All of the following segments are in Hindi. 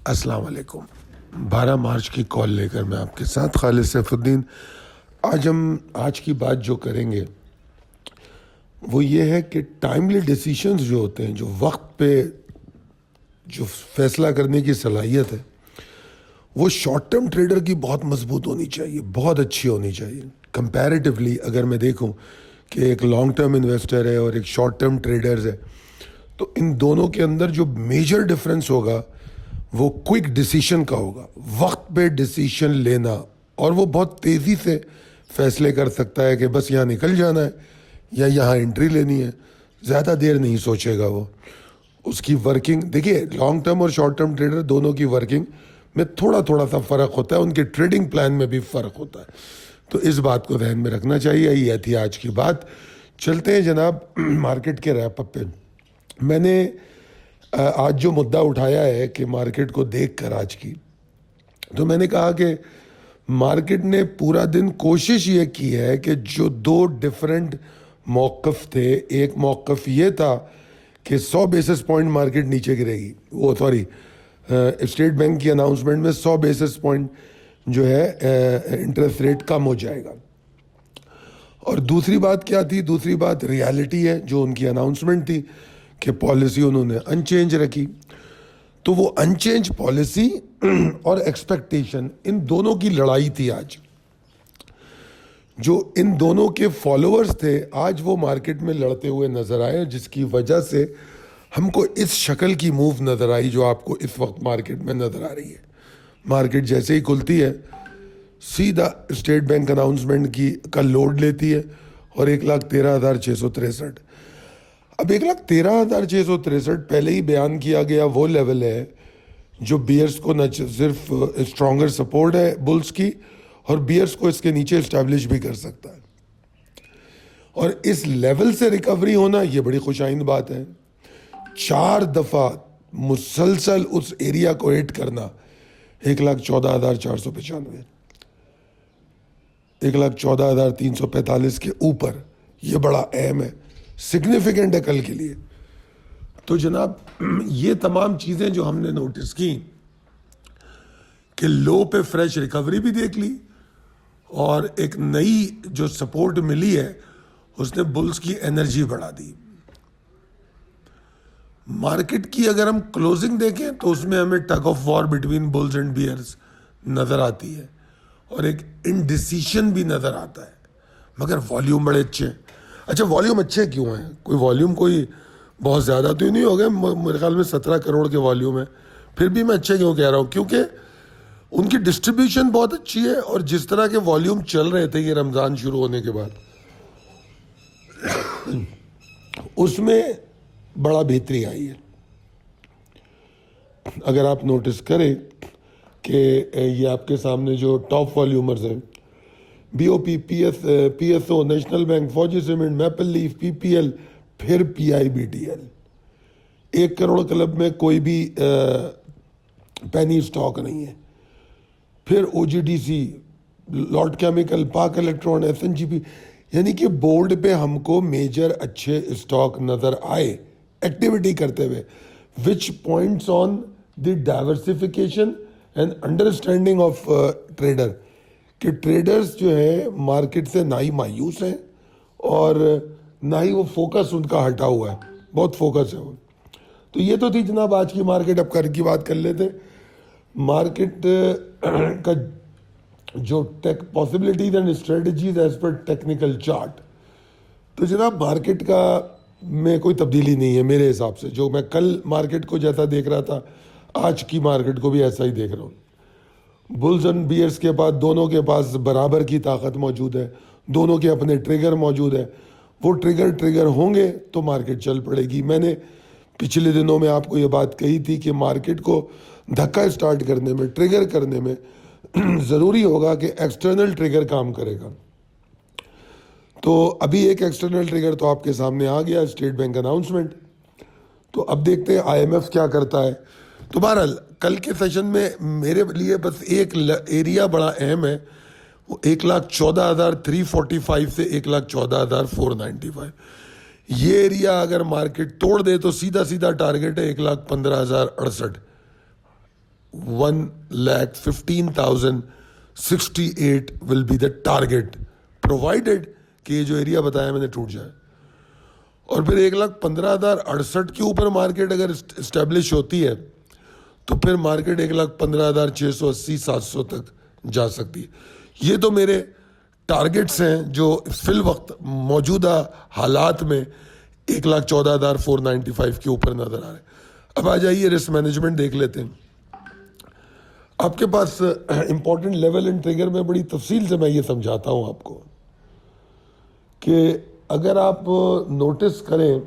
अस्सलाम वालेकुम। 12 मार्च की कॉल लेकर मैं आपके साथ खालिद सैफुद्दीन। आज हम आज की बात जो करेंगे वो ये है कि टाइमली डिसीशंस जो होते हैं, जो वक्त पे जो फैसला करने की सलाहियत है, वो शॉर्ट टर्म ट्रेडर की बहुत मजबूत होनी चाहिए, बहुत अच्छी होनी चाहिए। कंपैरेटिवली अगर मैं देखूं कि एक लॉन्ग टर्म इन्वेस्टर है और एक शॉर्ट टर्म ट्रेडर्स है, तो इन दोनों के अंदर जो मेजर डिफरेंस होगा वो क्विक डिसीशन का होगा, वक्त पे डिसीशन लेना। और वो बहुत तेज़ी से फैसले कर सकता है कि बस यहाँ निकल जाना है या यहाँ एंट्री लेनी है। ज़्यादा देर नहीं सोचेगा वो। उसकी वर्किंग देखिए, लॉन्ग टर्म और शॉर्ट टर्म ट्रेडर दोनों की वर्किंग में थोड़ा थोड़ा सा फ़र्क होता है, उनके ट्रेडिंग प्लान में भी फ़र्क होता है। तो इस बात को ध्यान में रखना चाहिए। ये थी आज की बात। चलते हैं जनाब मार्केट के रैप अप पे। मैंने आज जो मुद्दा उठाया है कि मार्केट को देखकर आज की, तो मैंने कहा कि मार्केट ने पूरा दिन कोशिश ये की है कि जो दो डिफरेंट मौक़िफ़ थे, एक मौक़िफ़ ये था कि 100 बेसिस पॉइंट मार्केट नीचे गिरेगी, वो सॉरी स्टेट बैंक की अनाउंसमेंट में 100 बेसिस पॉइंट जो है इंटरेस्ट रेट कम हो जाएगा। और दूसरी बात क्या थी? दूसरी बात रियलिटी है, जो उनकी अनाउंसमेंट थी कि पॉलिसी उन्होंने अनचेंज रखी। तो वो अनचेंज पॉलिसी और एक्सपेक्टेशन, इन दोनों की लड़ाई थी आज। जो इन दोनों के फॉलोअर्स थे, आज वो मार्केट में लड़ते हुए नजर आए, जिसकी वजह से हमको इस शक्ल की मूव नजर आई जो आपको इस वक्त मार्केट में नजर आ रही है। मार्केट जैसे ही खुलती है, सीधा स्टेट बैंक अनाउंसमेंट की का लोड लेती है और 1,13,663। अब 1,13,663 पहले ही बयान किया गया वो लेवल है जो बियर्स को न सिर्फ स्ट्रॉन्गर सपोर्ट है बुल्स की, और बियर्स को इसके नीचे इस्टेब्लिश भी कर सकता है। और इस लेवल से रिकवरी होना ये बड़ी खुशाइंद बात है। 4 दफ़ा मुसलसल उस एरिया को हिट करना, 1,14,495, 1,14,345 के ऊपर, ये बड़ा अहम है, सिग्निफिकेंट है कल के लिए। तो जनाब ये तमाम चीज़ें जो हमने नोटिस की कि लो पे फ्रेश रिकवरी भी देख ली और एक नई जो सपोर्ट मिली है उसने बुल्स की एनर्जी बढ़ा दी। मार्केट की अगर हम क्लोजिंग देखें तो उसमें हमें tug of war between bulls and bears नज़र आती है और एक इनडिसीशन भी नज़र आता है, मगर वॉल्यूम बड़े अच्छे हैं। अच्छा, वॉल्यूम अच्छे क्यों हैं? कोई वॉल्यूम कोई बहुत ज़्यादा तो नहीं हो गया, मेरे ख्याल में 17 करोड़ के वॉल्यूम है। फिर भी मैं अच्छे क्यों कह रहा हूँ? क्योंकि उनकी डिस्ट्रीब्यूशन बहुत अच्छी है और जिस तरह के वॉल्यूम चल रहे थे ये रमज़ान शुरू होने के बाद, उसमें बड़ा बेहतरी आई है। अगर आप नोटिस करें कि ये आपके सामने जो टॉप वॉल्यूमर्स हैं, बीओपी, पीएसओ, नेशनल बैंक, फौजी सीमेंट, मैपल लीफ, पीपीएल, फिर पीआईबीटीएल, 1 करोड़ क्लब में कोई भी पेनी स्टॉक नहीं है। फिर ओजीडीसी, लॉर्ड केमिकल, पाक इलेक्ट्रॉन, एसएनजीपी, यानी कि बोर्ड पे हमको मेजर अच्छे स्टॉक नजर आए एक्टिविटी करते हुए, which points on the diversification and understanding of trader, कि ट्रेडर्स जो है मार्केट से ना ही मायूस हैं और ना ही वो फोकस उनका हटा हुआ है, बहुत फोकस है वो। तो ये तो थी जनाब आज की मार्केट। अब कल की बात कर लेते। मार्केट का जो take possibilities and strategies as per technical chart, तो जनाब मार्केट का में कोई तब्दीली नहीं है मेरे हिसाब से। जो मैं कल मार्केट को जैसा देख रहा था, आज की मार्केट को भी ऐसा ही देख रहा हूँ। बुल्स एंड बियर्स के पास, दोनों के पास बराबर की ताकत मौजूद है, दोनों के अपने ट्रिगर मौजूद है। वो ट्रिगर होंगे तो मार्केट चल पड़ेगी। मैंने पिछले दिनों में आपको ये बात कही थी कि मार्केट को धक्का स्टार्ट करने में, ट्रिगर करने में ज़रूरी होगा कि एक्सटर्नल ट्रिगर काम करेगा। तो अभी एक एक्सटर्नल ट्रिगर तो आपके सामने आ गया, स्टेट बैंक अनाउंसमेंट। तो अब देखते हैं आईएमएफ क्या करता है। तो बहरहाल कल के सेशन में मेरे लिए बस एक एरिया बड़ा अहम है, वो 1,14,345 से 1,14,495, ये एरिया अगर मार्केट तोड़ दे तो सीधा सीधा टारगेट है 1,15,068। 1,15,068 will be the target, provided कि ये जो एरिया बताया मैंने टूट जाए। और फिर 1,15,068 के ऊपर मार्केट अगर इस्टेब्लिश होती है तो फिर मार्केट 1,15,680-700 तक जा सकती है। ये तो मेरे टारगेट्स हैं जो फिल वक्त मौजूदा हालात में 1,14,495 के ऊपर नजर आ रहे हैं। अब आ जाइए रिस्क मैनेजमेंट देख लेते हैं। आपके पास इंपॉर्टेंट लेवल एंड ट्रिगर में बड़ी तफसील से मैं ये समझाता हूं आपको कि अगर आप नोटिस करें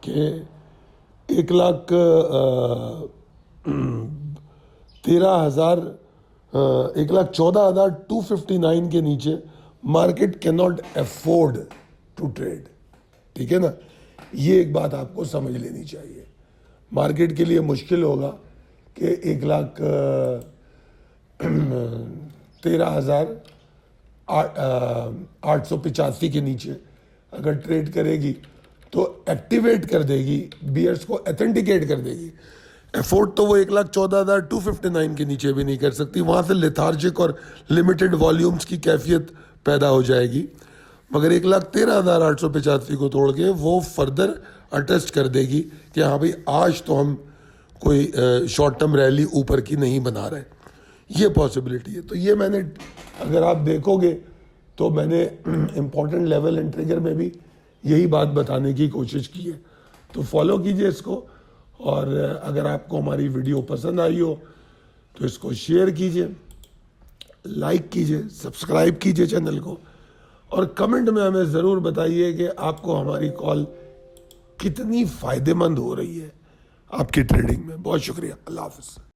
कि 1,14,259 के नीचे market can not afford to trade, ठीक है ना। ये एक बात आपको समझ लेनी चाहिए। मार्केट के लिए मुश्किल होगा कि 1,13,885 के नीचे अगर ट्रेड करेगी तो एक्टिवेट कर देगी, बियर्स को ऑथेंटिकेट कर देगी। एफोर्ड तो वो 1,14,259 के नीचे भी नहीं कर सकती, वहाँ से लेथार्जिक और लिमिटेड वॉल्यूम्स की कैफियत पैदा हो जाएगी। मगर 1,13,885 को तोड़ के वो फर्दर अटेस्ट कर देगी कि हाँ भाई आज तो हम कोई शॉर्ट टर्म रैली ऊपर की नहीं बना रहे, ये पॉसिबिलिटी है। तो ये मैंने, अगर आप देखोगे तो मैंने इम्पॉर्टेंट लेवल एंड ट्रिगर में भी यही बात बताने की कोशिश की है। तो फॉलो कीजिए इसको, और अगर आपको हमारी वीडियो पसंद आई हो तो इसको शेयर कीजिए, लाइक कीजिए, सब्सक्राइब कीजिए चैनल को, और कमेंट में हमें ज़रूर बताइए कि आपको हमारी कॉल कितनी फ़ायदेमंद हो रही है आपकी ट्रेडिंग में। बहुत शुक्रिया, अल्लाह हाफ़िज़।